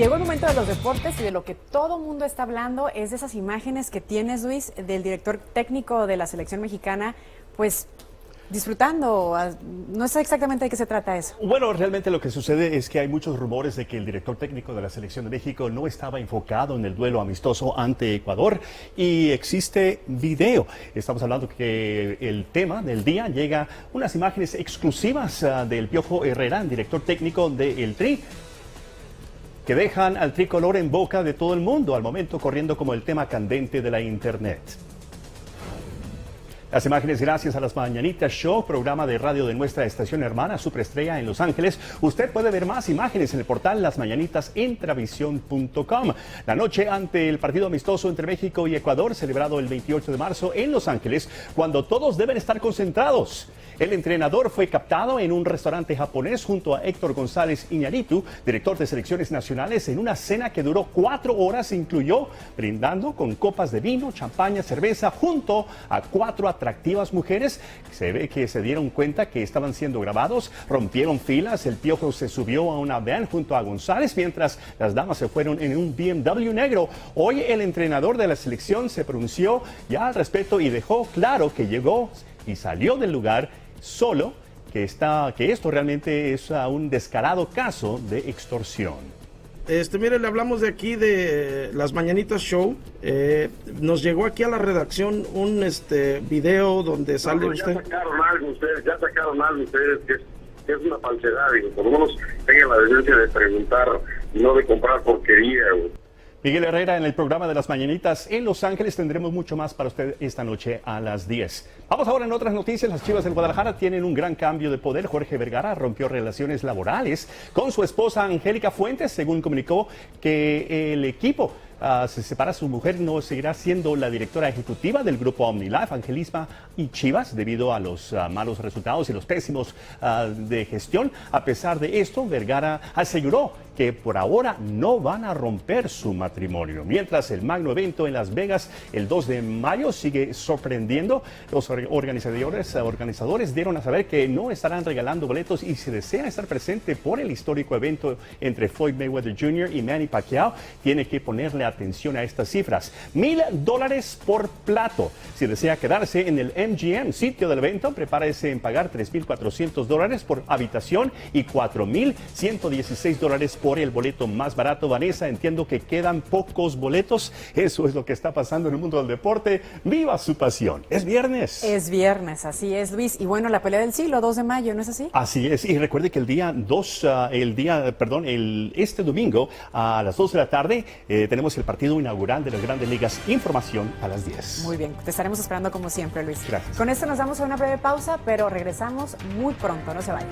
Llegó el momento de los deportes y de lo que todo mundo está hablando es de esas imágenes que tienes, Luis, del director técnico de la selección mexicana, pues disfrutando. No sé exactamente de qué se trata eso. Bueno, realmente lo que sucede es que hay muchos rumores de que el director técnico de la selección de México no estaba enfocado en el duelo amistoso ante Ecuador y existe video. Estamos hablando que el tema del día llega unas imágenes exclusivas del Piojo Herrera, director técnico del Tri, que dejan al tricolor en boca de todo el mundo, al momento corriendo como el tema candente de la internet. Las imágenes gracias a Las Mañanitas Show, programa de radio de nuestra estación hermana Superestrella en Los Ángeles. Usted puede ver más imágenes en el portal lasmañanitasentravisión.com. La noche ante el partido amistoso entre México y Ecuador, celebrado el 28 de marzo en Los Ángeles, cuando todos deben estar concentrados. El entrenador fue captado en un restaurante japonés junto a Héctor González Iñárritu, director de selecciones nacionales, en una cena que duró 4 horas, incluyó brindando con copas de vino, champaña, cerveza, junto a 4 atractivas mujeres. Se ve que se dieron cuenta que estaban siendo grabados, rompieron filas, el Piojo se subió a una van junto a González, mientras las damas se fueron en un BMW negro. Hoy el entrenador de la selección se pronunció ya al respecto y dejó claro que llegó y salió del lugar solo, que esto realmente es un descarado caso de extorsión. Mire, le hablamos de aquí de Las Mañanitas Show. Nos llegó aquí a la redacción un video donde sale usted. Ya sacaron algo ustedes, que es una falsedad, y por lo menos tengan la decencia de preguntar y no de comprar porquería, güey. Miguel Herrera en el programa de Las Mañanitas en Los Ángeles. Tendremos mucho más para usted esta noche a las 10. Vamos ahora en otras noticias. Las Chivas del Guadalajara tienen un gran cambio de poder. Jorge Vergara rompió relaciones laborales con su esposa Angélica Fuentes, según comunicó que el equipo se separa. Su mujer no seguirá siendo la directora ejecutiva del grupo OmniLife, Angelisma y Chivas, debido a los malos resultados y los pésimos de gestión. A pesar de esto, Vergara aseguró que por ahora no van a romper su matrimonio. Mientras el magno evento en Las Vegas el 2 de mayo sigue sorprendiendo, los organizadores dieron a saber que no estarán regalando boletos, y si desea estar presente por el histórico evento entre Floyd Mayweather Jr. y Manny Pacquiao, tiene que ponerle atención a estas cifras. $1,000 por plato. Si desea quedarse en el MGM, sitio del evento, prepárese en pagar $3,400 por habitación y $4,116 por el boleto más barato. Vanessa, entiendo que quedan pocos boletos. Eso es lo que está pasando en el mundo del deporte. ¡Viva su pasión! Es viernes. Es viernes, así es, Luis. Y bueno, la pelea del siglo, 2 de mayo, ¿no es así? Así es. Y recuerde que este domingo a las 2 de la tarde tenemos el partido inaugural de las Grandes Ligas. Información a las 10. Muy bien, te estaremos esperando como siempre, Luis. Gracias. Con esto nos damos a una breve pausa, pero regresamos muy pronto, no se vayan.